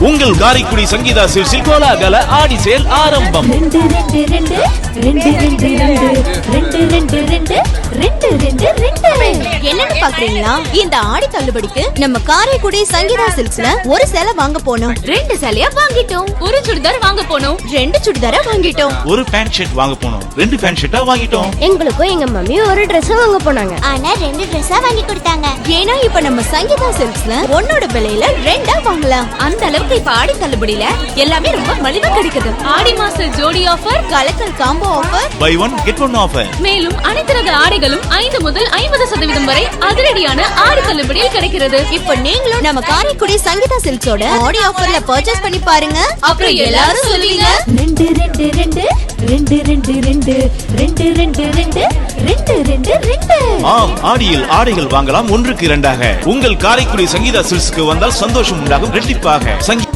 உங்கள் காரைக்குடி சங்கீதா சில்க்ஸில் கோலாகல ஆடி சேல் ஆரம்பம். என்னன்னு பாக்குறீங்களா? இந்த ஆடி தள்ளுபடிக்கு நம்ம காரைக்குடி சங்கீதா சில்க்ஸ்ல ஒரு சேலை வாங்க போனோம், 2 சேலையா வாங்கிட்டோம். ஒரு சுடிதார் வாங்க போனோம், 2 சுடிதாரா வாங்கிட்டோம். ஒரு பேண்ட் ஷர்ட் வாங்க போனோம், 2 பேண்ட் ஷர்ட்டா வாங்கிட்டோம். எங்களுக்கும் எங்க மம்மி ஒரு Dress வாங்க போனாங்க, ஆனா 2 Dress வாங்கி கொடுத்தாங்க. ஏன்னா இப்ப நம்ம சங்கீதா சில்க்ஸ்ல ஒன்னோட விலையில 2 வாங்கலாம். அந்த அளவுக்கு இப்ப ஆடி தள்ளுபடியில எல்லாமே ரொம்ப மலிவா கிடைக்குது. ஆடி மாச ஜோடி ஆஃபர், கலக்கல் combo offer, buy 1 get 1 offer. மேலும் அனைத்து ரக ஆடைகளும் 5 முதல் 50% வரை அதிரடியான ஆடி தள்ளுபடியில் கிடைக்கிறது. இப்ப நீங்களும் நம்ம காரைக்குடி சங்கீதா சில்க்ஸோட ஆடி ஆஃபர்ல பர்ச்சேஸ் பண்ணி பாருங்க. அப்புறம் எல்லாரும் சொல்லுவீங்க 2 2 2 2 2 2 2 2 2. ஆம், ஆடியில் ஆடைகள் வாங்கலாம் 1க்கு 2ஆக. உங்கள் காரைக்குடி சங்கீதா சில்க்ஸ்க்கு வந்தால் சந்தோஷம் உண்டாகும் ரெட்டிப்பாக.